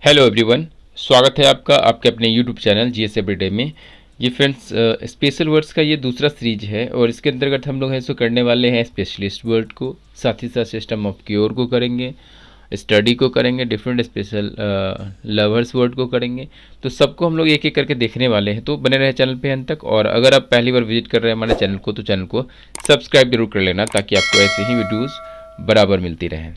Hello everyone, स्वागत है आपका आपके अपने यूट्यूब चैनल जीएस एवरीडे में। ये फ्रेंड्स स्पेशल वर्ड्स का ये दूसरा सीरीज है और इसके अंतर्गत हम लोग ऐसे करने वाले हैं स्पेशलिस्ट वर्ड को, साथ ही साथ सिस्टम ऑफ क्योर को करेंगे, स्टडी को करेंगे, डिफरेंट स्पेशल लवर्स वर्ड को करेंगे। तो सबको हम लोग एक एक करके देखने वाले हैं, तो बने रहे चैनल पे अंत तक। और अगर आप पहली बार विजिट कर रहे हैं हमारे चैनल को तो चैनल को सब्सक्राइब जरूर कर लेना ताकि आपको ऐसे ही वीडियोज़ बराबर मिलती रहें।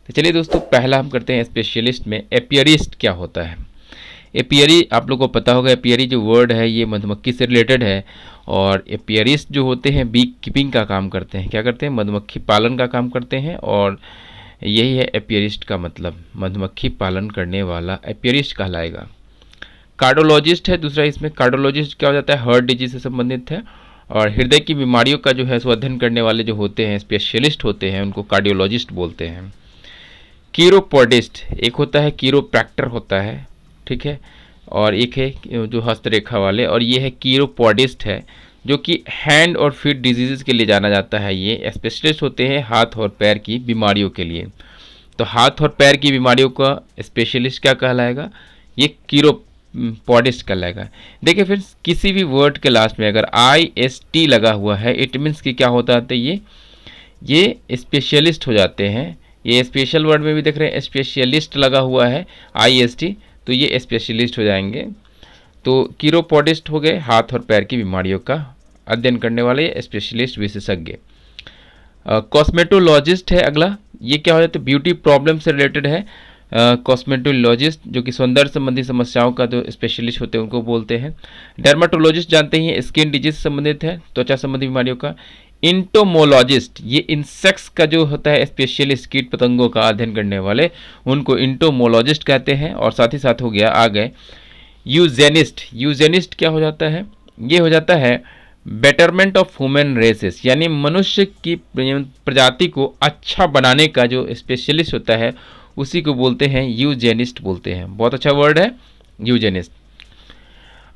तो चलिए दोस्तों, पहला हम करते हैं स्पेशलिस्ट में एपियरिस्ट क्या होता है। एपियरी आप लोग को पता होगा, एपियरी जो वर्ड है ये मधुमक्खी से रिलेटेड है। और एपियरिस्ट जो होते हैं बी कीपिंग का काम करते हैं। क्या करते हैं? मधुमक्खी पालन का काम करते हैं। और यही है एपियरिस्ट का मतलब, मधुमक्खी पालन करने वाला एपियरिस्ट कहलाएगा। कार्डियोलॉजिस्ट है दूसरा। इसमें कार्डियोलॉजिस्ट क्या हो जाता है? हार्ट डिजीज से संबंधित है। और हृदय की बीमारियों का जो है सो अध्ययन करने वाले जो होते हैं, स्पेशलिस्ट होते हैं, उनको कार्डियोलॉजिस्ट बोलते हैं। कीरोपोडिस्ट एक होता है, कीरोप्रैक्टर होता है, ठीक है। और एक है जो हस्तरेखा वाले, और ये है कीरोपोडिस्ट है जो कि हैंड और फीट डिजीज़ के लिए जाना जाता है। ये स्पेशलिस्ट होते हैं हाथ और पैर की बीमारियों के लिए। तो हाथ और पैर की बीमारियों का स्पेशलिस्ट क्या कहलाएगा? ये कीरोपोडिस्ट कहलाएगा। देखिए फिर किसी भी वर्ड के लास्ट में अगर IST लगा हुआ है, इट मीन्स कि क्या होता है? ये स्पेशलिस्ट हो जाते हैं। ये स्पेशल वर्ड में भी देख रहे हैं स्पेशलिस्ट लगा हुआ है IST, तो ये स्पेशलिस्ट हो जाएंगे। तो कीरोपोडिस्ट हो गए हाथ और पैर की बीमारियों का अध्ययन करने वाले स्पेशलिस्ट विशेषज्ञ। कॉस्मेटोलॉजिस्ट है अगला। ये क्या हो जाता है? ब्यूटी प्रॉब्लम से रिलेटेड है। कॉस्मेटोलॉजिस्ट जो कि सौंदर्य संबंधी समस्याओं का जो स्पेशलिस्ट होते हैं उनको बोलते हैं। डर्माटोलॉजिस्ट जानते ही हैं, स्किन डिजीज से संबंधित है, त्वचा संबंधी बीमारियों का। इंटोमोलॉजिस्ट ये इंसेक्ट्स का जो होता है स्पेशलिस्ट, कीट पतंगों का अध्ययन करने वाले, उनको इंटोमोलॉजिस्ट कहते हैं। और साथ ही साथ हो गया आ गए यूजेनिस्ट। यूजेनिस्ट क्या हो जाता है? ये हो जाता है बेटरमेंट ऑफ ह्यूमन रेसेस, यानी मनुष्य की प्रजाति को अच्छा बनाने का जो स्पेशलिस्ट होता है उसी को बोलते हैं यूजेनिस्ट बोलते हैं। बहुत अच्छा वर्ड है यूजेनिस्ट।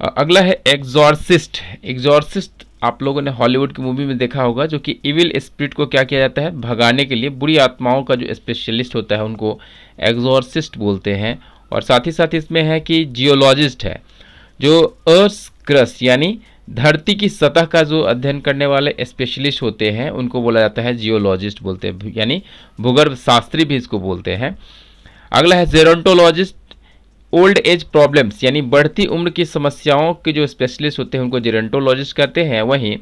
अगला है एग्जॉर्सिस्ट। एग्जॉर्सिस्ट आप लोगों ने हॉलीवुड की मूवी में देखा होगा, जो कि इविल स्पिरिट को क्या किया जाता है? भगाने के लिए बुरी आत्माओं का जो स्पेशलिस्ट होता है उनको एग्जॉर्सिस्ट बोलते हैं। और साथ ही साथ इसमें है कि जियोलॉजिस्ट है, जो अर्थ क्रस्ट यानी धरती की सतह का जो अध्ययन करने वाले स्पेशलिस्ट होते हैं उनको बोला जाता है जियोलॉजिस्ट बोलते हैं, यानी भूगर्भ शास्त्री भी इसको बोलते हैं। अगला है जेरोंटोलॉजिस्ट। ओल्ड एज प्रॉब्लम्स यानी बढ़ती उम्र की समस्याओं के जो स्पेशलिस्ट होते हैं उनको जेरोंटोलॉजिस्ट कहते हैं। वहीं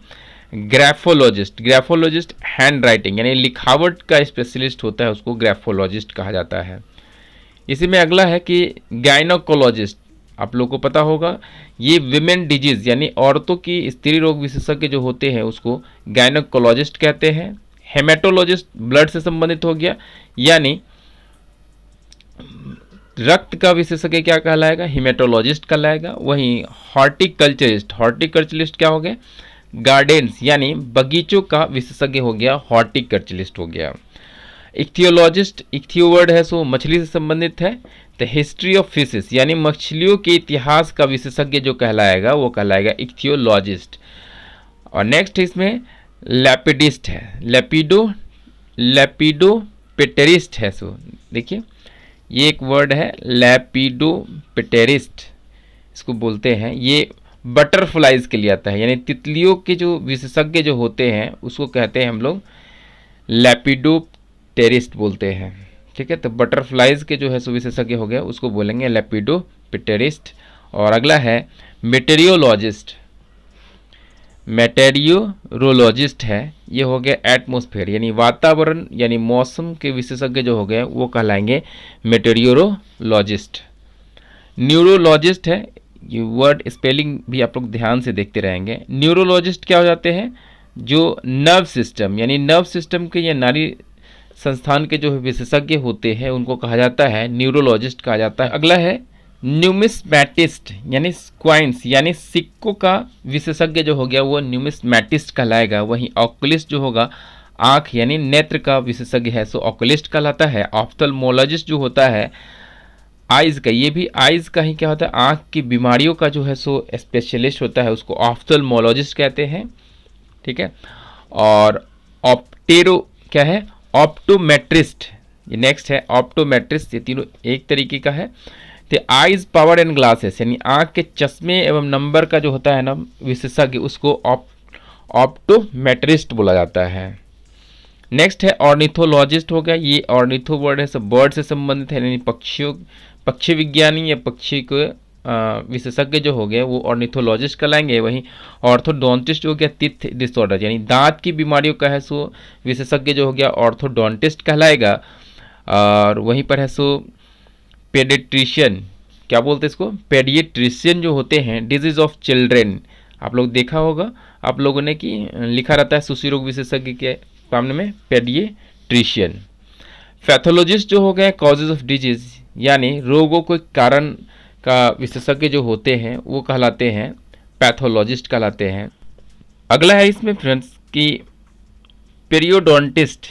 ग्राफोलॉजिस्ट हैंड राइटिंग यानी लिखावट का स्पेशलिस्ट होता है, उसको ग्राफोलॉजिस्ट कहा जाता है। इसी में अगला है कि गायनोकोलॉजिस्ट। आप लोगों को पता होगा ये विमेन डिजीज यानी औरतों की स्त्री रोग विशेषज्ञ जो होते हैं उसको गायनोकोलॉजिस्ट कहते हैं। हेमेटोलॉजिस्ट ब्लड से संबंधित हो गया, यानी रक्त का विशेषज्ञ क्या कहलाएगा? हिमेटोलॉजिस्ट कहलाएगा। वहीं हॉर्टिकल्चरिस्ट क्या हो गया? गार्डन्स यानी बगीचों का विशेषज्ञ हो गया, हॉर्टिकल्चरिस्ट हो गया। इक्थियोलॉजिस्ट, इक्थियो वर्ड है सो मछली से संबंधित है। द हिस्ट्री ऑफ फिशेस यानी मछलियों के इतिहास का विशेषज्ञ जो कहलाएगा वो कहलाएगा इक्थियोलॉजिस्ट। और नेक्स्ट इसमें लैपिडिस्ट है, लैपिडोप्टेरिस्ट है। सो देखिए ये एक वर्ड है लैपिडोप्टेरिस्ट, इसको बोलते हैं। ये बटरफ्लाइज के लिए आता है, यानी तितलियों के जो विशेषज्ञ जो होते हैं उसको कहते हैं हम लोग लैपिडोप्टेरिस्ट बोलते हैं, ठीक है। तो बटरफ्लाइज के जो है सो विशेषज्ञ हो गया उसको बोलेंगे लैपिडोप्टेरिस्ट। और अगला है मेटेरियोलॉजिस्ट। मेटेरियोलॉजिस्ट है, ये हो गया एटमॉस्फेयर यानी वातावरण यानी मौसम के विशेषज्ञ जो हो गए वो कहलाएंगे मेटेरियोलॉजिस्ट। न्यूरोलॉजिस्ट है, ये वर्ड स्पेलिंग भी आप लोग ध्यान से देखते रहेंगे। न्यूरोलॉजिस्ट क्या हो जाते हैं? जो नर्व सिस्टम यानी नर्व सिस्टम के या नाड़ी संस्थान के जो विशेषज्ञ होते हैं उनको कहा जाता है न्यूरोलॉजिस्ट कहा जाता है। अगला है न्यूमिस्मैटिस्ट यानी क्वाइंस यानी सिक्कों का विशेषज्ञ जो हो गया वो न्यूमिस्मैटिस्ट कहलाएगा। वहीं ऑक्युलिस्ट जो होगा आँख यानी नेत्र का विशेषज्ञ है सो ऑक्युलिस्ट कहलाता है। ऑफ्थल्मोलॉजिस्ट जो होता है आइज़ का, ये भी आइज़ का ही क्या होता है? आँख की बीमारियों का जो है सो स्पेशलिस्ट होता है, उसको ऑफ्थल्मोलॉजिस्ट कहते हैं, ठीक है। और ऑप्टेरो क्या है? ऑप्टोमेट्रिस्ट ये नेक्स्ट है ऑप्टोमेट्रिस्ट, ये तीनों एक तरीके का है। तो आइज पावर एंड ग्लासेस यानी आँख के चश्मे एवं नंबर का जो होता है ना विशेषज्ञ, उसको ऑप्टोमेट्रिस्ट बोला जाता है। नेक्स्ट है ऑर्निथोलॉजिस्ट हो गया, ये ऑर्निथो वर्ड है, सब बर्ड से संबंधित है, यानी पक्षियों, पक्षी विज्ञानी या पक्षी को विशेषज्ञ जो हो गए वो ऑर्निथोलॉजिस्ट कहलाएंगे। वहीं ऑर्थोडोंटिस्ट हो गया टीथ डिसऑर्डर यानी दांत की बीमारियों का है सो विशेषज्ञ जो हो गया ऑर्थोडोंटिस्ट कहलाएगा। और वहीं पर है सो पेडिट्रिशियन, क्या बोलते हैं इसको, पेडिएट्रिशियन जो होते हैं डिजीज ऑफ चिल्ड्रेन, आप लोग देखा होगा आप लोगों ने कि लिखा रहता है शिशु रोग विशेषज्ञ के सामने में पेडिएट्रिशियन। पैथोलॉजिस्ट जो हो गए कॉजेज ऑफ डिजीज यानी रोगों के कारण का विशेषज्ञ जो होते हैं वो कहलाते हैं पैथोलॉजिस्ट कहलाते हैं। अगला है इसमें फ्रेंड्स कि पेरियोडोंटिस्ट,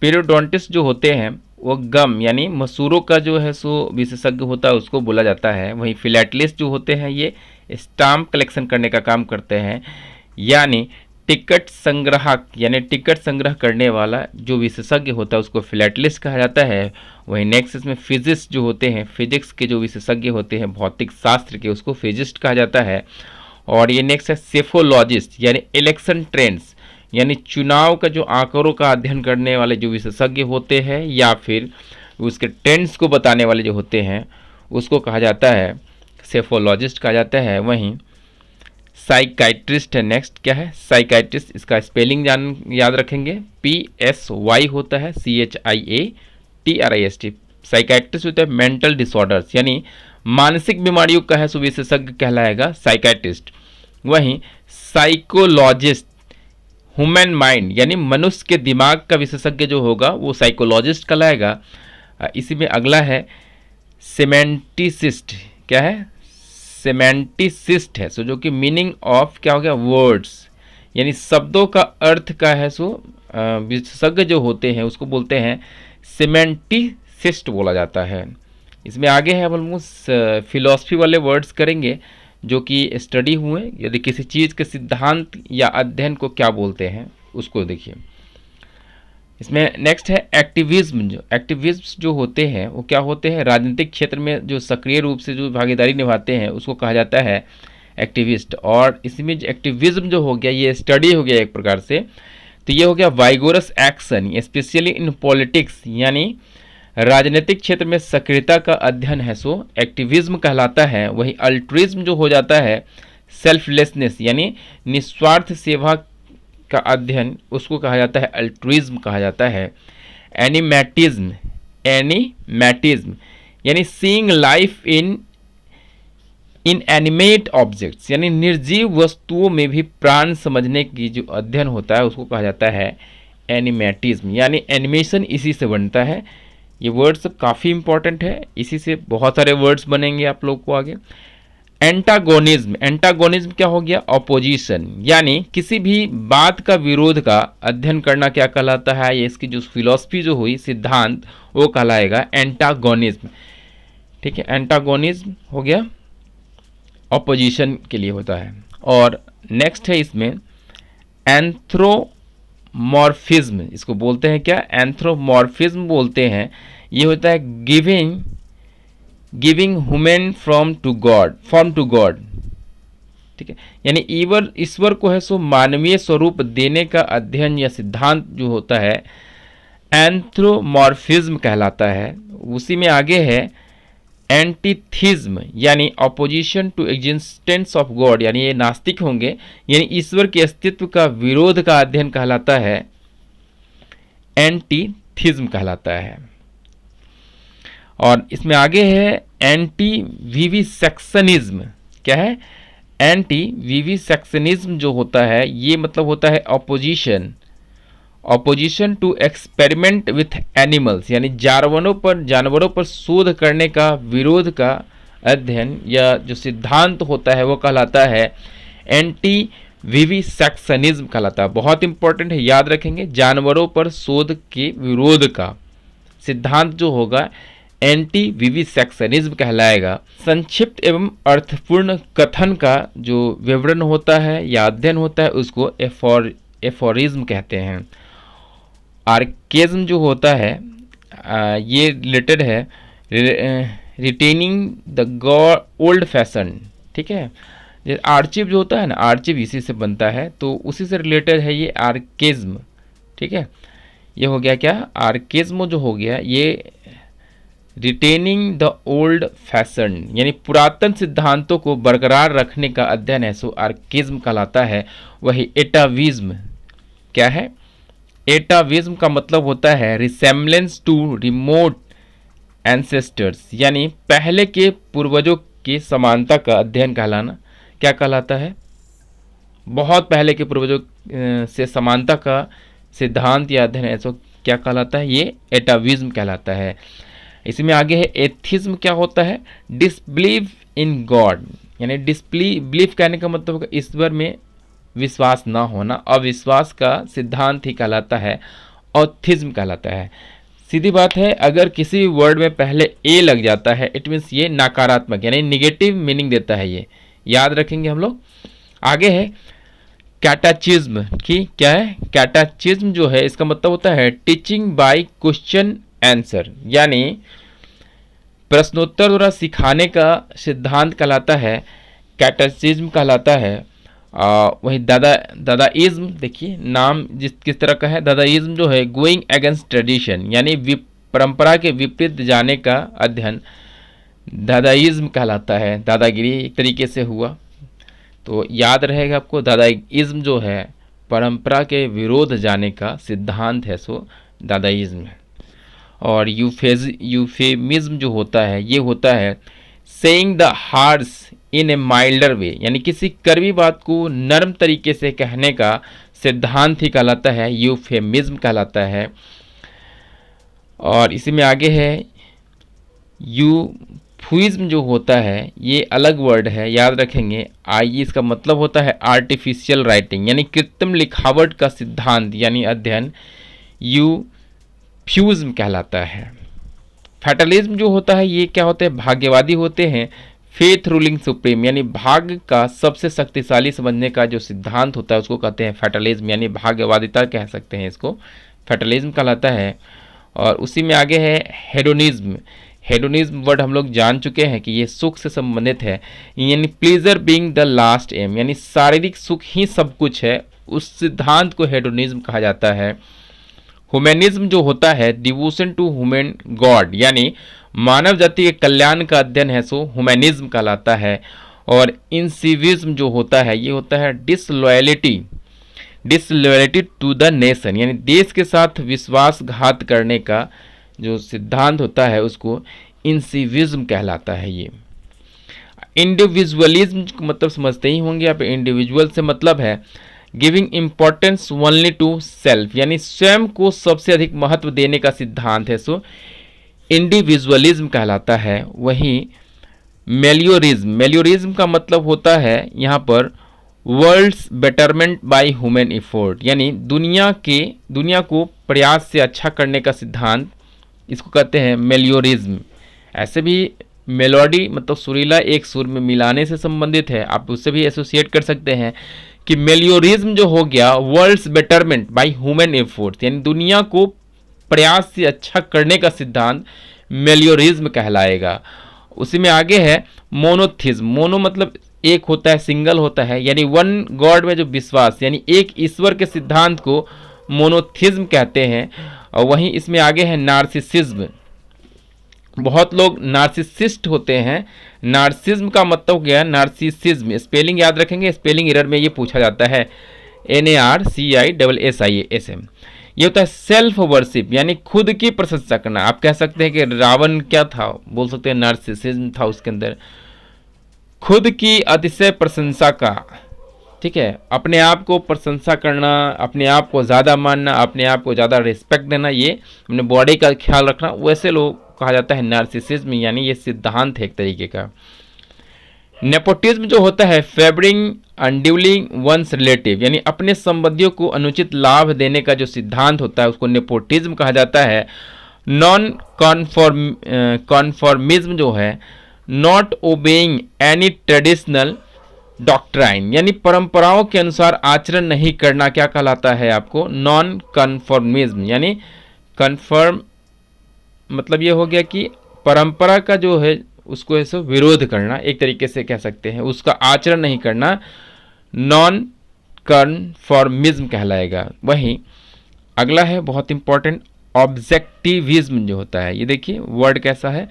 पेरियोडोंटिस्ट जो होते हैं वो गम यानी मसूरों का जो है सो विशेषज्ञ होता है उसको बोला जाता है। वहीं फिलैटलिस्ट जो होते हैं ये स्टाम्प कलेक्शन करने का काम करते हैं, यानी टिकट संग्राहक यानी टिकट संग्रह करने वाला जो विशेषज्ञ होता है उसको फिलैटलिस्ट कहा जाता है। वहीं नेक्स्ट इसमें फिजिक्स जो होते हैं, फिजिक्स के जो विशेषज्ञ होते हैं भौतिक शास्त्र के, उसको फिजिस्ट कहा जाता है। और ये नेक्स्ट है सेफोलॉजिस्ट यानी इलेक्शन ट्रेंड्स यानी चुनाव का जो आंकड़ों का अध्ययन करने वाले जो विशेषज्ञ होते हैं या फिर उसके ट्रेंड्स को बताने वाले जो होते हैं उसको कहा जाता है सेफोलॉजिस्ट कहा जाता है। वहीं साइकाइट्रिस्ट है नेक्स्ट, क्या है साइकाइट्रिस्ट, इसका स्पेलिंग याद रखेंगे, PSY होता है CHIATRIST। साइकाइट्रिस्ट होता है मेंटल डिसऑर्डर्स यानी मानसिक बीमारियों का है विशेषज्ञ कहलाएगा साइकाइट्रिस्ट। वहीं साइकोलॉजिस्ट ह्यूमन माइंड यानी मनुष्य के दिमाग का विशेषज्ञ जो होगा वो साइकोलॉजिस्ट कहलाएगा। इसी में अगला है सेमेंटिसिस्ट, क्या है सेमेंटिसिस्ट है सो जो कि मीनिंग ऑफ क्या हो गया वर्ड्स यानी शब्दों का अर्थ का है सो विशेषज्ञ जो होते हैं उसको बोलते हैं सेमेंटिसिस्ट बोला जाता है। इसमें आगे है हम फिलॉसफी वाले वर्ड्स करेंगे जो कि स्टडी हुए, यदि किसी चीज़ के सिद्धांत या अध्ययन को क्या बोलते हैं उसको देखिए। इसमें नेक्स्ट है एक्टिविज्म, जो एक्टिविस्ट जो होते हैं वो क्या होते हैं, राजनीतिक क्षेत्र में जो सक्रिय रूप से जो भागीदारी निभाते हैं उसको कहा जाता है एक्टिविस्ट। और इसमें जो एक्टिविज्म जो हो गया ये स्टडी हो गया एक प्रकार से, तो ये हो गया वाइगोरस एक्शन स्पेशली इन पॉलिटिक्स यानी राजनीतिक क्षेत्र में सक्रियता का अध्ययन है सो एक्टिविज्म कहलाता है। वही अल्ट्रुइज्म जो हो जाता है सेल्फलेसनेस यानी निस्वार्थ सेवा का अध्ययन उसको कहा जाता है अल्ट्रुइज्म कहा जाता है। एनिमेटिज्म, एनिमेटिज्म यानी seeing life in inanimate objects यानी निर्जीव वस्तुओं में भी प्राण समझने की जो अध्ययन होता है उसको कहा जाता है एनिमेटिज्म यानी एनिमेशन इसी से बनता है। ये वर्ड्स काफ़ी इंपॉर्टेंट है, इसी से बहुत सारे वर्ड्स बनेंगे आप लोग को आगे। एंटागोनिज्म, एंटागोनिज्म क्या हो गया ऑपोजिशन यानी किसी भी बात का विरोध का अध्ययन करना क्या कहलाता है, ये इसकी जो फिलॉसफी जो हुई सिद्धांत वो कहलाएगा एंटागोनिज्म। ठीक है, एंटागोनिज्म हो गया ऑपोजिशन के लिए होता है। और नेक्स्ट है इसमें एंथ्रोमॉर्फिज्म, इसको बोलते हैं क्या एंथ्रोमॉर्फिज्म बोलते हैं। ये होता है giving human form to God. ठीक है, यानी ईश्वर को है सो मानवीय स्वरूप देने का अध्ययन या सिद्धांत जो होता है एंथ्रोमॉर्फिज्म कहलाता है। उसी में आगे है एंटीथिज्म यानी opposition to existence of God यानी ये नास्तिक होंगे यानी ईश्वर के अस्तित्व का विरोध का अध्ययन कहलाता है एंटीथिज्म कहलाता है। और इसमें आगे है एंटी विविसेक्शनिज्म, क्या है एंटी विविसेक्शनिज्म जो होता है ये मतलब होता है opposition to experiment with animals यानी जानवरों पर शोध करने का विरोध का अध्ययन या जो सिद्धांत होता है वो कहलाता है एंटी विविसेक्शनिज्म कहलाता है। बहुत इंपॉर्टेंट है, याद रखेंगे, जानवरों पर शोध के विरोध का सिद्धांत जो होगा एंटी विविसेक्शनिज्म कहलाएगा। संक्षिप्त एवं अर्थपूर्ण कथन का जो विवरण होता है या अध्ययन होता है उसको एफोरिज्म कहते हैं। आर्केज्म जो होता है ये रिलेटेड है रिटेनिंग द ओल्ड फैशन। ठीक है, जैसे आर्चिव जो होता है ना, आर्चिव इसी से बनता है, तो उसी से रिलेटेड है ये आर्केज्म। ठीक है, ये हो गया क्या, आर्केज्म जो हो गया ये रिटेनिंग द ओल्ड फैशन, यानी पुरातन सिद्धांतों को बरकरार रखने का अध्ययन है, सो आर्केज्म कहलाता है। वही एटाविज्म क्या है, एटाविज्म का मतलब होता है रिसेम्बलेंस टू रिमोट एंसेस्टर्स, यानी पहले के पूर्वजों की समानता का अध्ययन कहलाना क्या कहलाता है, बहुत पहले के पूर्वजों से समानता का सिद्धांत या अध्ययन है, सो क्या कहलाता है, ये एटाविज्म कहलाता है। इसमें आगे है एथिज्म। क्या होता है, डिसबिलीव इन गॉड, यानी डिसबिलीव कहने का मतलब होगा ईश्वर में विश्वास ना होना, अविश्वास का सिद्धांत ही कहलाता है, ऑथिज्म कहलाता है। सीधी बात है, अगर किसी वर्ड में पहले ए लग जाता है इट मीन्स ये नकारात्मक यानी निगेटिव मीनिंग देता है, ये याद रखेंगे हम लोग। आगे है कैटाचिज्म की, क्या है, कैटाचिज्म जो है इसका मतलब होता है टीचिंग बाय क्वेश्चन आंसर, यानी प्रश्नोत्तर द्वारा सिखाने का सिद्धांत कहलाता है, कैटाचिज्म कहलाता है। वही दादाइज्म, देखिए नाम किस तरह का है, दादाइज्म जो है गोइंग अगेंस्ट ट्रेडिशन, यानी परंपरा के विपरीत जाने का अध्ययन दादाइज्म कहलाता है। दादागिरी एक तरीके से हुआ, तो याद रहेगा आपको, दादाइज्म जो है परंपरा के विरोध जाने का सिद्धांत है, सो दादाइज्म है। और यूफेमिज्म जो होता है ये होता है saying the harsh in a milder way, यानी किसी कड़वी बात को नरम तरीके से कहने का सिद्धांत ही कहलाता है, यूफेमिज्म कहलाता है। और इसी में आगे है यूफुइज्म जो होता है ये अलग वर्ड है, याद रखेंगे। आइए, इसका मतलब होता है आर्टिफिशियल राइटिंग, यानी कृत्रिम लिखावट का सिद्धांत यानी अध्ययन यूफ्यूज्म कहलाता है। फैटलिज्म जो होता है ये क्या होता है, भाग्यवादी होते हैं। फेथ रूलिंग सुप्रीम, यानी भाग्य का सबसे शक्तिशाली समझने का जो सिद्धांत होता है उसको कहते हैं फैटलिज्म, यानी भाग्यवादिता कह सकते हैं इसको, फैटलिज्म कहलाता है। और उसी में आगे है हेडोनिज्म। हेडोनिज्म वर्ड हम लोग जान चुके हैं कि ये सुख से संबंधित है, यानी pleasure being the last aim, यानी शारीरिक सुख ही सब कुछ है, उस सिद्धांत को हेडोनिज्म कहा जाता है। ह्यूमैनिज्म जो होता है डिवोशन टू ह्यूमन गॉड, यानी मानव जाति के कल्याण का अध्ययन है, सो ह्यूमैनिज्म कहलाता है। और इंसिविज्म जो होता है ये होता है डिसलॉयलिटी टू द नेशन, यानी देश के साथ विश्वासघात करने का जो सिद्धांत होता है उसको इंसिविज्म कहलाता है। ये इंडिविजुअलिज्म मतलब समझते ही होंगे आप, इंडिविजुअल से मतलब है giving importance only to self, यानी स्वयं को सबसे अधिक महत्व देने का सिद्धांत है, सो इंडिविजुअलिज्म कहलाता है। वहीं मेलियोरिज्म का मतलब होता है यहाँ पर world's betterment by human effort, यानी दुनिया को प्रयास से अच्छा करने का सिद्धांत, इसको कहते हैं मेलियोरिज्म। ऐसे भी मेलोडी मतलब सुरीला एक सुर में मिलाने से संबंधित है, आप उससे भी एसोसिएट कर सकते हैं कि मेलियोरिज्म जो हो गया world's betterment by human effort, यानी दुनिया को प्रयास से अच्छा करने का सिद्धांत मेलियोरिज्म कहलाएगा। उसी में आगे है मोनोथिज्म। मोनो मतलब एक होता है, सिंगल होता है, यानी वन गॉड में जो विश्वास, यानी एक ईश्वर के सिद्धांत को मोनोथिज्म कहते हैं। और वहीं इसमें आगे है नार्सिसिज्म। बहुत लोग नार्सिसिस्ट होते हैं, नार्सिज्म का मतलब क्या है, नार्सिसिज्म स्पेलिंग याद रखेंगे, स्पेलिंग एरर में ये पूछा जाता है, NARCISSISM। ये होता है सेल्फ वर्शिप, यानी खुद की प्रशंसा करना। आप कह सकते हैं कि रावण क्या था, बोल सकते हैं नार्सिसिज्म था उसके अंदर, खुद की अतिशय प्रशंसा का, ठीक है, अपने आप को प्रशंसा करना, अपने आप को ज़्यादा मानना, अपने आप को ज़्यादा रिस्पेक्ट देना, ये अपने बॉडी का ख्याल रखना, वैसे लोग कहा जाता है नार्सिसिज्म, यानी ये सिद्धांत है एक तरीके का। नेपोटिज्म जो होता है फेवरिंग अनड्यूलिंग वंस रिलेटिव, यानी अपने संबंधियों को अनुचित लाभ देने का जो सिद्धांत होता है उसको नेपोटिज्म कहा जाता है। नॉन कॉन्फॉर्मिज्म जो है not obeying any traditional doctrine, यानी परंपराओं के अनुसार आचरण नहीं करना, क्या कहलाता है आपको, नॉन कन्फॉर्मिज्म, यानी कन्फर्म मतलब ये हो गया कि परंपरा का जो है उसको ऐसे विरोध करना, एक तरीके से कह सकते हैं, उसका आचरण नहीं करना नॉन कन्फॉर्मिज्म कहलाएगा। वहीं अगला है बहुत इंपॉर्टेंट, ऑब्जेक्टिविज्म जो होता है। ये देखिए वर्ड कैसा है,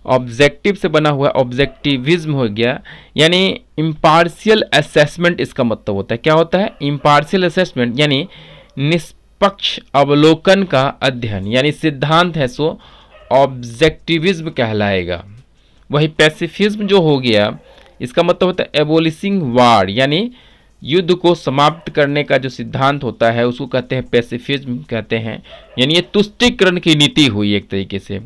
ऑब्जेक्टिव से बना हुआ, ऑब्जेक्टिविज्म हो गया, यानी इम्पार्शियल असेसमेंट इसका मतलब होता है। क्या होता है? इम्पार्शियल असेसमेंट यानी निष्पक्ष अवलोकन का अध्ययन, यानी सिद्धांत है सो ऑब्जेक्टिविज्म कहलाएगा। वही पैसिफिज्म जो हो गया, इसका मतलब होता है एबोलिशिंग वार, यानी युद्ध को समाप्त करने का जो सिद्धांत होता है उसको कहते हैं पैसिफिज्म कहते हैं, यानी ये तुष्टीकरण की नीति हुई एक तरीके से।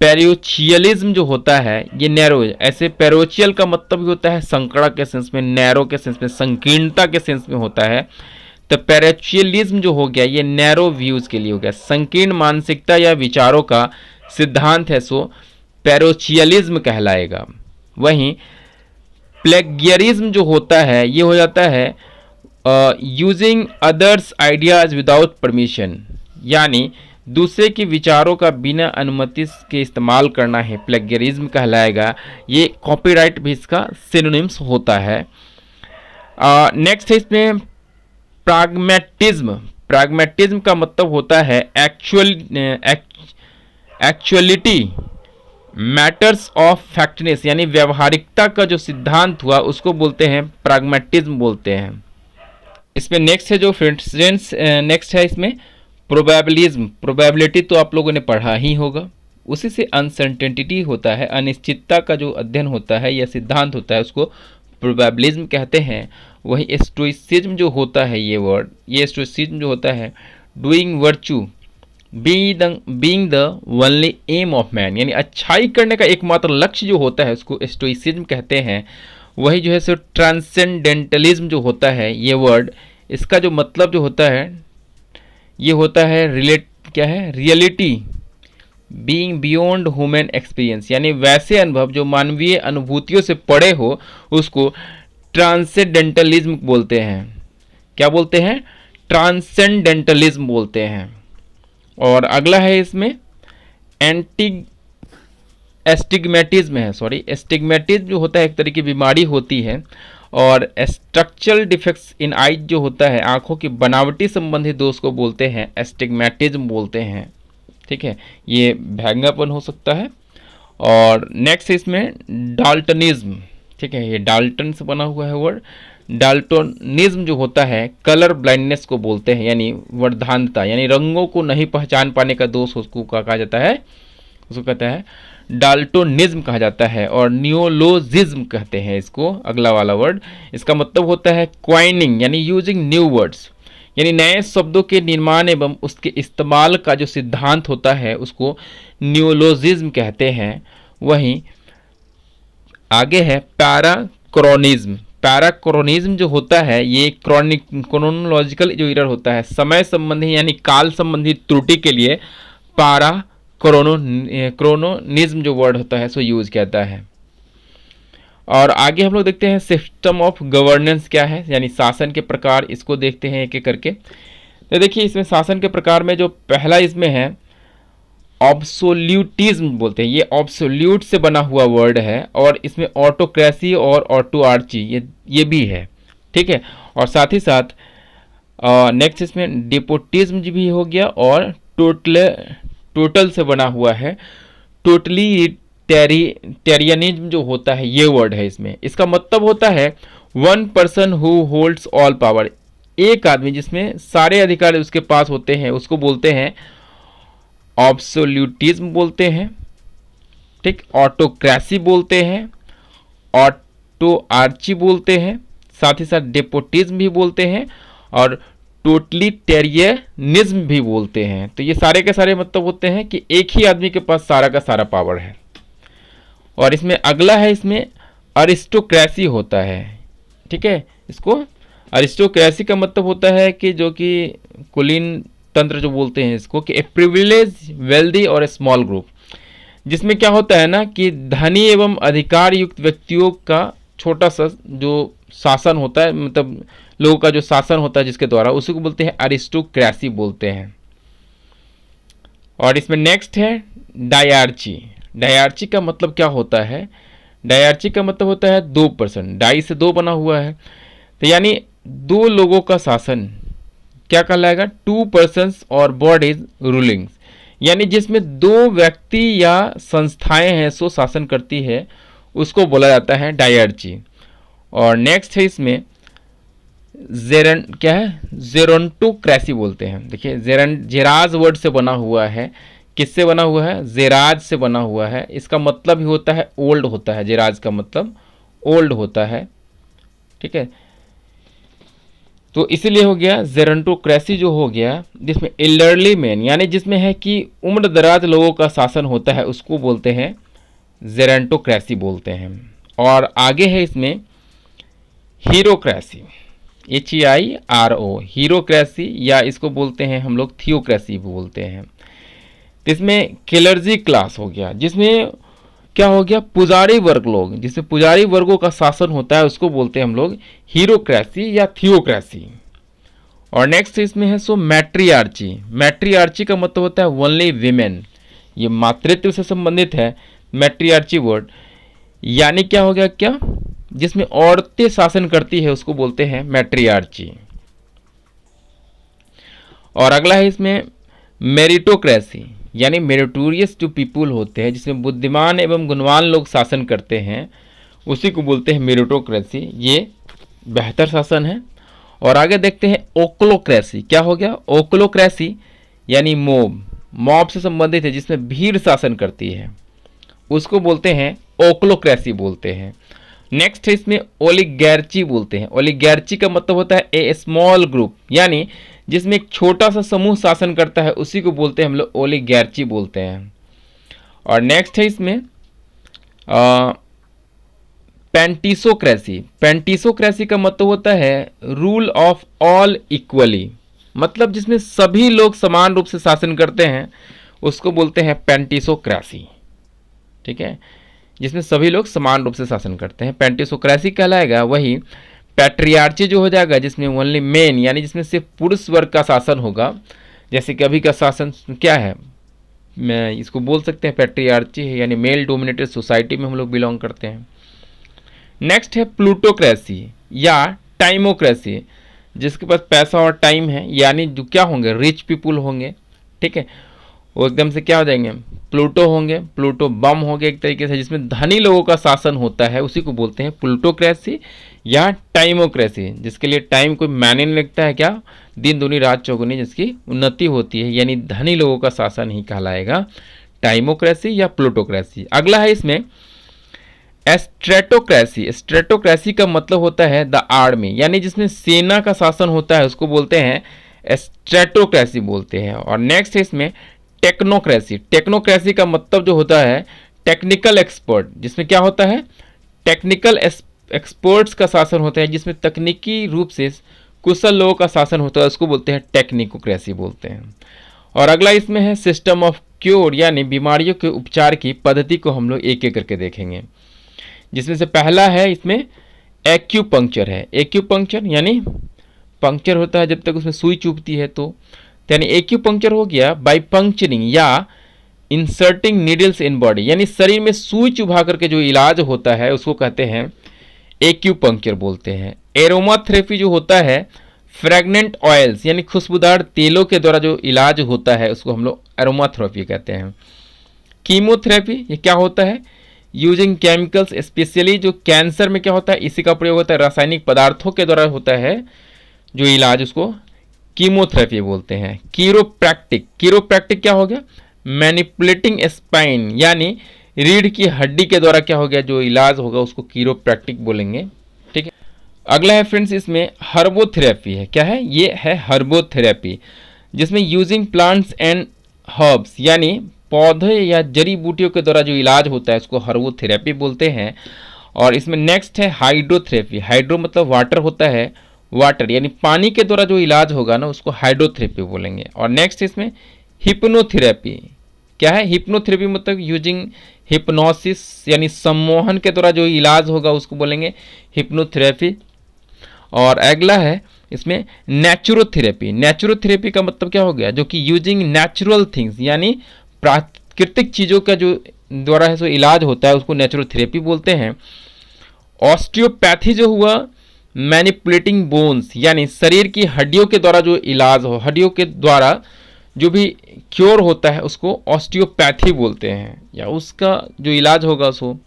पैरोचियलिज्म जो होता है ये नैरो, ऐसे पैरोचियल का मतलब भी होता है संकड़ा के सेंस में, नैरो के सेंस में, संकीर्णता के सेंस में होता है। तो पैरोचियलिज्म जो हो गया ये नैरो व्यूज के लिए हो गया, संकीर्ण मानसिकता या विचारों का सिद्धांत है सो पैरोचियलिज्म कहलाएगा। वहीं प्लेगियरिज्म जो होता है ये हो जाता है using others ideas without permission, यानी दूसरे के विचारों का बिना अनुमति के इस्तेमाल करना है, प्लेगियरिज्म कहलाएगा। ये कॉपीराइट भी इसका सिनोनिम्स होता है। नेक्स्ट है इसमें प्राग्मेटिज्म। प्राग्मेटिज्म का मतलब होता है एक्चुअलिटी मैटर्स ऑफ फैक्टनेस, यानी व्यवहारिकता का जो सिद्धांत हुआ उसको बोलते हैं प्राग्मेटिज्म बोलते हैं। इसमें नेक्स्ट है जो फ्रेंड्स, नेक्स्ट है इसमें प्रोबेबिलिज्म। प्रोबेबिलिटी तो आप लोगों ने पढ़ा ही होगा, उसी से अनसर्टेनिटी होता है, अनिश्चितता का जो अध्ययन होता है या सिद्धांत होता है उसको प्रोबेबिलिज्म कहते हैं। वही स्टोइसिज्म जो होता है, ये वर्ड, ये स्टोइसिज्म जो होता है doing virtue being the only aim of man, यानी अच्छाई करने का एकमात्र लक्ष्य जो होता है उसको स्टोइसिज्म कहते हैं। वही जो है सो ट्रांसेंडेंटलिज्म जो होता है ये वर्ड, इसका जो मतलब जो होता है ये होता है reality being beyond human experience, यानी वैसे अनुभव जो मानवीय अनुभूतियों से परे हो उसको ट्रांसेंडेंटलिज्म बोलते हैं। क्या बोलते हैं? ट्रांसेंडेंटलिज्म बोलते हैं। और अगला है इसमें एस्टिग्मेटिज्म है, एस्टिग्मेटिज्म जो होता है एक तरह की बीमारी होती है। और स्ट्रक्चरल डिफेक्ट्स इन आइज जो होता है आंखों की बनावटी संबंधी दोष को बोलते हैं एस्टिग्मेटिज्म बोलते हैं। ठीक है, ये भैंगापन हो सकता है। और नेक्स्ट इसमें डाल्टनिज्म। ठीक है, ये डाल्टन से बना हुआ है वर्ड। डाल्टोनिज्म जो होता है कलर ब्लाइंडनेस को बोलते हैं, यानी वर्धानता, यानी रंगों को नहीं पहचान पाने का दोष उसको कहा जाता है, उसको कहता है डाल्टोनिज्म कहा जाता है। और नियोलोजिज्म कहते हैं इसको, अगला वाला वर्ड। इसका मतलब होता है क्वाइनिंग, यानी यूजिंग न्यू वर्ड्स, यानी नए शब्दों के निर्माण एवं उसके इस्तेमाल का जो सिद्धांत होता है उसको नियोलोजिज्म कहते हैं। वहीं आगे है पैराक्रोनिज्म। पैराक्रोनिज्म जो होता है ये क्रोनोलॉजिकल जो एरर होता है, समय संबंधी यानी काल संबंधी त्रुटि के लिए क्रोनोनिज्म जो वर्ड होता है सो यूज करता है। और आगे हम लोग देखते हैं सिस्टम ऑफ गवर्नेंस क्या है, यानी शासन के प्रकार, इसको देखते हैं एक एक करके। तो देखिए इसमें शासन के प्रकार में जो पहला इसमें है ऑब्सोल्यूटिज्म बोलते हैं, ये ऑब्सोल्यूट से बना हुआ वर्ड है। और इसमें ऑटोक्रेसी और ऑटोआर्ची ये भी है। ठीक है, और साथ ही साथ नेक्स्ट इसमें डेपोटिज्म भी हो गया। और टोटल से बना हुआ है टोटलिटेरियनिज्म जो होता है ये वर्ड है इसमें। इसका मतलब होता है one person who holds all power, एक आदमी जिसमें सारे अधिकार उसके पास होते हैं उसको बोलते हैं ऑब्सोल्यूटिज्म बोलते हैं। ठीक, ऑटोक्रेसी बोलते हैं, ऑटोआर्ची बोलते हैं, साथ ही साथ डेपोटिज्म भी बोलते हैं और टोटलिटेरियनिज्म भी बोलते हैं। तो ये सारे के सारे मतलब होते हैं कि एक ही आदमी के पास सारा का सारा पावर है। और इसमें अगला है इसमें अरिस्टोक्रेसी होता है। ठीक है, इसको अरिस्टोक्रेसी का मतलब होता है कि जो कि कुलीन तंत्र जो बोलते हैं इसको, कि ए प्रिविलेज वेल्दी और ए स्मॉल ग्रुप, जिसमें क्या होता है ना कि धनी एवं अधिकार युक्त व्यक्तियों का छोटा सा जो शासन होता है, मतलब लोगों का जो शासन होता है जिसके द्वारा, उसी को बोलते हैं अरिस्टोक्रेसी बोलते हैं। और इसमें नेक्स्ट है डायआर्ची। डायआर्ची का मतलब क्या होता है? डायआर्ची का मतलब होता है 2%, डाई से 2 बना हुआ है, तो यानी 2 लोगों का शासन क्या कहलाएगा? 2 पर्सन्स और बॉडीज रूलिंग, यानी जिसमें 2 व्यक्ति या संस्थाएं हैं सो शासन करती है, उसको बोला जाता है डायआर्ची। और नेक्स्ट है इसमें क्या है? जेरोंटोक्रेसी बोलते हैं। देखिए जेराज वर्ड से बना हुआ है। किससे बना हुआ है? जेराज से बना हुआ है। इसका मतलब ही होता है ओल्ड होता है, जेराज का मतलब ओल्ड होता है, ठीक है। तो इसीलिए हो गया जेरोंटोक्रेसी जो हो गया, जिसमें एल्डरली मैन यानी जिसमें है कि उम्र दराज लोगों का शासन होता है, उसको बोलते हैं जेरोंटोक्रेसी बोलते हैं। और आगे है इसमें हीरोक्रेसी, HEIRO, हीरोक्रेसी, या इसको बोलते हैं हम लोग थियोक्रेसी भी बोलते हैं। तो इसमें क्लर्जी क्लास हो गया, जिसमें क्या हो गया? पुजारी वर्ग लोग, जिसमें पुजारी वर्गों का शासन होता है, उसको बोलते हैं हम लोग हीरोक्रेसी या थियोक्रेसी। और नेक्स्ट इसमें है सो मैट्रियार्ची। मैट्रियार्ची का मतलब होता है ओनली विमेन, ये मातृत्व से संबंधित है मैट्रियार्ची वर्ड, यानी क्या हो गया? क्या जिसमें औरतें शासन करती है उसको बोलते हैं मैट्रियार्ची। और अगला है इसमें मेरिटोक्रेसी, यानी मेरिटोरियस जो पीपुल होते हैं, जिसमें बुद्धिमान एवं गुणवान लोग शासन करते हैं, उसी को बोलते हैं मेरिटोक्रेसी, ये बेहतर शासन है। और आगे देखते हैं ओक्लोक्रेसी। क्या हो गया? ओक्लोक्रेसी यानी मॉब से संबंधित है, जिसमें भीड़ शासन करती है, उसको बोलते हैं ओक्लोक्रेसी बोलते हैं। नेक्स्ट है इसमें ओलिगैर्ची बोलते हैं। ओलिगैर्ची का मतलब होता है ए स्मॉल ग्रुप, यानी जिसमें एक छोटा सा समूह शासन करता है, उसी को बोलते हैं हम लोग ओलिगैर्ची बोलते हैं। और नेक्स्ट है इसमें पेंटिसोक्रेसी। पेंटिसोक्रेसी का मतलब होता है रूल ऑफ ऑल इक्वली, मतलब जिसमें सभी लोग समान रूप से शासन करते हैं, उसको बोलते हैं पेंटिसोक्रेसी, ठीक है, जिसमें सभी लोग समान रूप से शासन करते हैं, पेंटिसोक्रेसी कहलाएगा। वही पैट्रियार्ची जो हो जाएगा, जिसमें ओनली मेन यानी जिसमें सिर्फ पुरुष वर्ग का शासन होगा, जैसे कि अभी का शासन क्या है, मैं इसको बोल सकते हैं पैट्रियार्ची है, यानी मेल डोमिनेटेड सोसाइटी में हम लोग बिलोंग करते हैं। नेक्स्ट है प्लूटोक्रेसी या टाइमोक्रेसी, जिसके पास पैसा और टाइम है, यानी जो क्या होंगे? रिच पीपुल होंगे, ठीक है, वो एकदम से क्या हो जाएंगे? प्लूटो होंगे, प्लूटो बम हो गए एक तरीके से, जिसमें धनी लोगों का शासन होता है, उसी को बोलते हैं प्लूटोक्रेसी या टाइमोक्रेसी, जिसके लिए टाइम कोई मायने नहीं लगता है, क्या दिन दूनी रात चौगुनी जिसकी उन्नति होती है, यानी धनी लोगों का शासन ही कहलाएगा टाइमोक्रेसी या प्लूटोक्रेसी। अगला है इसमें स्ट्रेटोक्रेसी। स्ट्रेटोक्रेसी का मतलब होता है द आर्मी, यानी जिसमें सेना का शासन होता है, उसको बोलते हैं स्ट्रेटोक्रेसी बोलते हैं। और नेक्स्ट है इसमें टेक्नोक्रेसी। टेक्नोक्रेसी का मतलब जो होता है टेक्निकल एक्सपर्ट, जिसमें क्या होता है? टेक्निकल एक्सपर्ट्स का शासन होता है, जिसमें तकनीकी रूप से कुशल लोगों का शासन होता है, उसको बोलते हैं टेक्निकोक्रेसी बोलते हैं। और अगला इसमें है सिस्टम ऑफ क्योर, यानी बीमारियों के उपचार की पद्धति को हम लोग एक एक करके देखेंगे, जिसमें से पहला है इसमें एक्यूपंक्चर है। एक्यूपंक्चर यानी पंक्चर होता है जब तक उसमें सुई चुभती है, तो यानी एक्यूपंक्चर हो गया बाय पंक्चरिंग या इंसर्टिंग नीडल्स इन बॉडी, यानी शरीर में सुई चुभा करके जो इलाज होता है उसको कहते हैं एक्यूपंक्चर बोलते हैं। एरोमाथेरेपी जो होता है फ्रेगनेंट ऑयल्स यानी खुशबूदार तेलों के द्वारा जो इलाज होता है उसको हम लोग एरोमाथेरेपी कहते हैं। कीमोथेरेपी ये क्या होता है? यूजिंग केमिकल्स, स्पेशली जो कैंसर में क्या होता है इसी का प्रयोग होता है, रासायनिक पदार्थों के द्वारा होता है जो इलाज, उसको कीमोथेरेपी बोलते हैं। कीरोप्रैक्टिक, कीरोप्रैक्टिक क्या हो गया? मैनिपुलेटिंग स्पाइन यानी रीढ़ की हड्डी के द्वारा क्या हो गया जो इलाज होगा उसको कीरोप्रैक्टिक बोलेंगे, ठीक है। अगला है फ्रेंड्स इसमें हर्बोथेरेपी है। क्या है? ये है हर्बोथेरेपी, जिसमें यूजिंग प्लांट्स एंड हर्ब्स यानी पौधे या जड़ी बूटियों के द्वारा जो इलाज होता है उसको हर्बोथेरेपी बोलते हैं। और इसमें नेक्स्ट है हाइड्रोथेरेपी। हाइड्रो मतलब वाटर होता है, वाटर यानी पानी के द्वारा जो इलाज होगा ना उसको हाइड्रोथेरेपी बोलेंगे। और नेक्स्ट इसमें हिप्नोथेरेपी। क्या है? हिप्नोथेरेपी मतलब यूजिंग हिप्नोसिस यानी सम्मोहन के द्वारा जो इलाज होगा उसको बोलेंगे हिप्नोथेरेपी। और अगला है इसमें नेचुरोथेरेपी, नेचुरोथेरेपी का मतलब क्या हो गया, जो कि यूजिंग नेचुरल थिंग्स यानी प्राकृतिक चीज़ों का जो द्वारा है सो इलाज होता है उसको नेचुरोथेरेपी बोलते हैं। ऑस्टियोपैथी जो हुआ मैनिपुलेटिंग बोन्स यानी शरीर की हड्डियों के द्वारा जो इलाज हो, हड्डियों के द्वारा जो भी क्योर होता है उसको ऑस्टियोपैथी बोलते हैं, या उसका जो इलाज होगा उसको।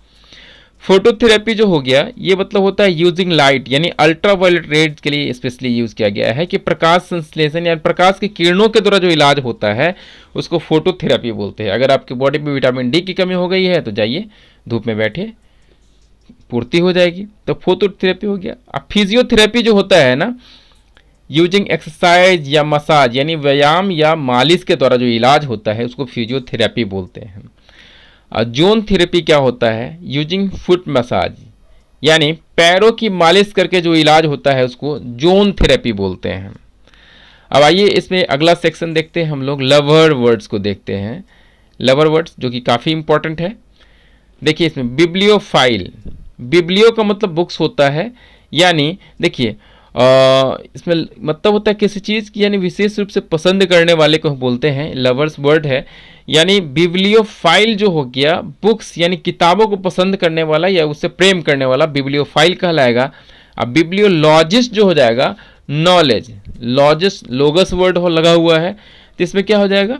फोटोथेरेपी जो हो गया ये मतलब होता है यूजिंग लाइट यानी अल्ट्रावायलेट रेज के लिए स्पेशली यूज़ किया गया है कि प्रकाश संश्लेषण या प्रकाश की किरणों के द्वारा जो इलाज होता है उसको फोटोथेरेपी बोलते हैं। अगर आपकी बॉडी में विटामिन डी की कमी हो गई है तो जाइए धूप में बैठिए, पूर्ति हो जाएगी, तो फोटोथेरेपी हो गया। अब फिजियोथेरेपी जो होता है ना, यूजिंग एक्सरसाइज या मसाज यानी व्यायाम या मालिश के द्वारा जो इलाज होता है उसको फिजियोथेरेपी बोलते हैं। और जोन थेरेपी क्या होता है, यूजिंग फुट मसाज यानी पैरों की मालिश करके जो इलाज होता है उसको जोन थेरेपी बोलते हैं। अब आइए इसमें अगला सेक्शन देखते हैं, हम लोग लवर वर्ड्स को देखते हैं। लवर वर्ड्स जो कि काफ़ी इंपॉर्टेंट है। देखिए इसमें बिब्लियोफाइल, बिब्लियो का मतलब बुक्स होता है, यानी देखिए इसमें मतलब होता है किसी चीज़ की यानी विशेष रूप से पसंद करने वाले को बोलते हैं, लवर्स वर्ड है। यानी बिब्लियोफाइल जो हो गया बुक्स यानी किताबों को पसंद करने वाला या उससे प्रेम करने वाला बिब्लियोफाइल कहलाएगा। अब बिब्लियोलॉजिस्ट जो हो जाएगा नॉलेज, लॉजिस्ट लोगस वर्ड हो लगा हुआ है तो इसमें क्या हो जाएगा,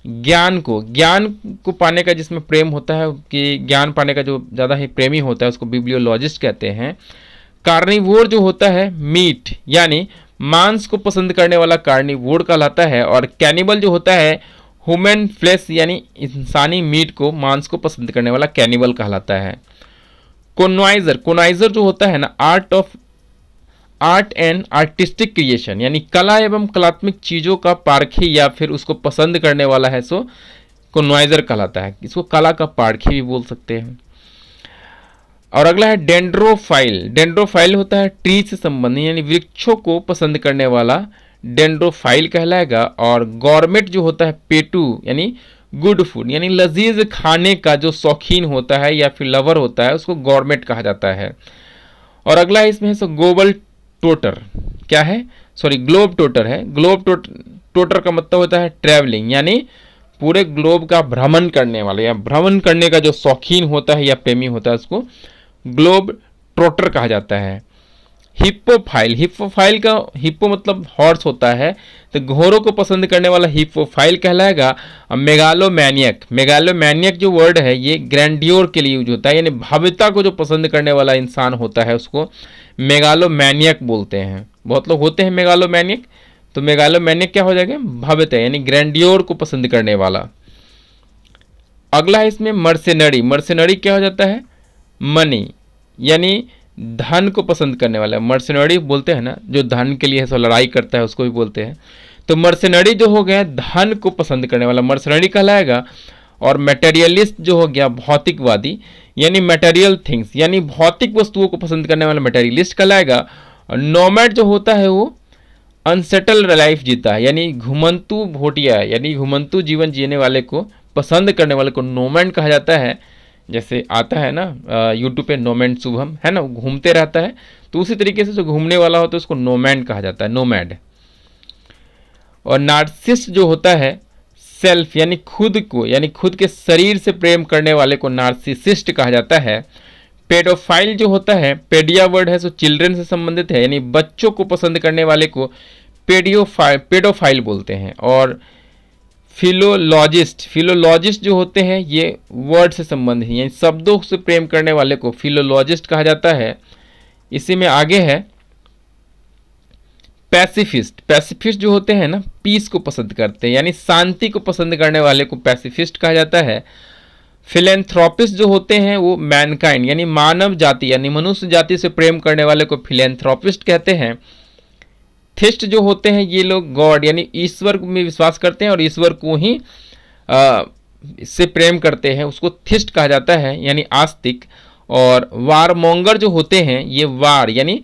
ज्ञान को पाने का जिसमें प्रेम होता है कि ज्ञान पाने का जो ज़्यादा ही प्रेमी होता है उसको बिब्लियोलॉजिस्ट कहते हैं। कार्निवोर जो होता है मीट यानी मांस को पसंद करने वाला कार्निवोर कहलाता है। और कैनिबल जो होता है ह्यूमन फ्लेश यानी इंसानी मीट को मांस को पसंद करने वाला कैनिबल कहलाता है। कोनाइजर, कोनाइजर जो होता है ना आर्ट एंड आर्टिस्टिक क्रिएशन यानी कला एवं कलात्मक चीज़ों का पारखी या फिर उसको पसंद करने वाला है सो कोनाइजर कहलाता है। इसको कला का पारखी भी बोल सकते हैं। और अगला है डेंड्रोफाइल, डेंड्रोफाइल होता है ट्री से संबंधित यानी वृक्षों को पसंद करने वाला डेंड्रोफाइल कहलाएगा। और गॉर्मेट जो होता है पेटू यानी गुड फूड यानी लजीज खाने का जो शौकीन होता है या फिर लवर होता है उसको गॉर्मेट कहा जाता है। और अगला है इसमें सो ग्लोबल टोटर, क्या है, सॉरी ग्लोब टोटर है। ग्लोब टोटर का मतलब होता है ट्रैवलिंग यानी पूरे ग्लोब का भ्रमण करने वाले या भ्रमण करने का जो शौकीन होता है या प्रेमी होता है उसको ग्लोब ट्रोटर कहा जाता है। हिप्पोफाइल, हिप्पोफाइल का हिप्पो मतलब हॉर्स होता है तो घोड़ों को पसंद करने वाला हिप्पोफाइल कहलाएगा। और मेगालोमैनियक, मेगालोमैनियक जो वर्ड है ये ग्रैंडियोर के लिए यूज होता है यानी भव्यता को जो पसंद करने वाला इंसान होता है उसको मेगालोमैनियक बोलते हैं। बहुत लोग होते हैं मेगालोमैनियक, तो मेगालोमैनियक क्या हो जाएगा, भव्यता यानी ग्रैंडियोर को पसंद करने वाला। अगला है इसमें मर्सेनरी, मर्सेनरी क्या हो जाता है, मनी यानी धन को पसंद करने वाला। मर्सेनरी बोलते हैं ना जो धन के लिए है सो लड़ाई करता है उसको भी बोलते हैं। तो मर्सेनरी जो हो गया धन को पसंद करने वाला मर्सेनरी कहलाएगा। और मटेरियलिस्ट जो हो गया भौतिकवादी यानी मटेरियल थिंग्स यानी भौतिक वस्तुओं को पसंद करने वाला मटेरियलिस्ट कहलाएगा। और नोमैड जो होता है वो अनसेटल्ड लाइफ जीता है यानी घुमंतु भोटिया यानी घुमंतु जीवन जीने वाले को पसंद करने वाले को नोमैड कहा जाता है। जैसे आता है ना यूट्यूब पे नोमैड शुभम है ना, घूमते रहता है, तो उसी तरीके से जो घूमने वाला होता है उसको नोमैड कहा जाता है, नोमैड। और नार्सिसिस्ट जो होता है सेल्फ यानी खुद को यानी खुद के शरीर से प्रेम करने वाले को नार्सिसिस्ट कहा जाता है। पेडोफाइल जो होता है पेडिया वर्ड है सो चिल्ड्रन से संबंधित है यानी बच्चों को पसंद करने वाले को पेडोफाइल बोलते हैं। और फिलोलॉजिस्ट, फिलोलॉजिस्ट जो होते हैं ये वर्ड से संबंधित है यानी शब्दों से प्रेम करने वाले को फिलोलॉजिस्ट कहा जाता है। इसी में आगे है पैसिफिस्ट, पैसिफिस्ट जो होते हैं ना पीस को पसंद करते हैं यानी शांति को पसंद करने वाले को पैसिफिस्ट कहा जाता है। फिलेंथ्रोपिस्ट जो होते हैं वो मैनकाइंड यानी मानव जाति यानी मनुष्य जाति से प्रेम करने वाले को फिलेंथ्रोपिस्ट कहते हैं। थिस्ट जो होते हैं ये लोग गॉड यानी ईश्वर में विश्वास करते हैं और ईश्वर को ही से प्रेम करते हैं, उसको थिस्ट कहा जाता है यानी आस्तिक। और वारमोंगर जो होते हैं ये वार यानी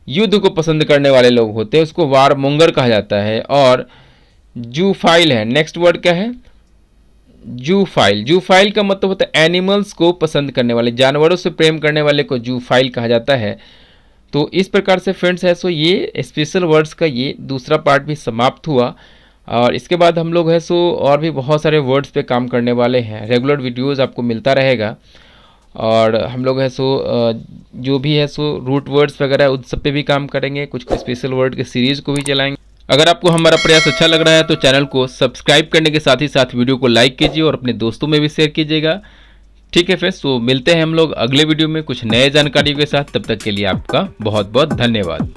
युद्ध को पसंद करने वाले लोग होते हैं, उसको वारमोंगर कहा जाता है। और जूफाइल है, नेक्स्ट वर्ड क्या है, जूफाइल। जूफाइल का मतलब होता है एनिमल्स को पसंद करने वाले, जानवरों से प्रेम करने वाले को जूफाइल कहा जाता है। तो इस प्रकार से फ्रेंड्स है सो ये स्पेशल वर्ड्स का ये दूसरा पार्ट भी समाप्त हुआ। और इसके बाद हम लोग है सो और भी बहुत सारे वर्ड्स पे काम करने वाले हैं। रेगुलर वीडियोस आपको मिलता रहेगा और हम लोग है सो जो भी है सो रूट वर्ड्स वगैरह उन सब पे भी काम करेंगे, कुछ स्पेशल वर्ड के सीरीज़ को भी चलाएंगे। अगर आपको हमारा प्रयास अच्छा लग रहा है तो चैनल को सब्सक्राइब करने के साथ ही साथ वीडियो को लाइक कीजिए और अपने दोस्तों में भी शेयर कीजिएगा। ठीक है फ्रेंड्स, तो मिलते हैं हम लोग अगले वीडियो में कुछ नए जानकारी के साथ। तब तक के लिए आपका बहुत बहुत धन्यवाद।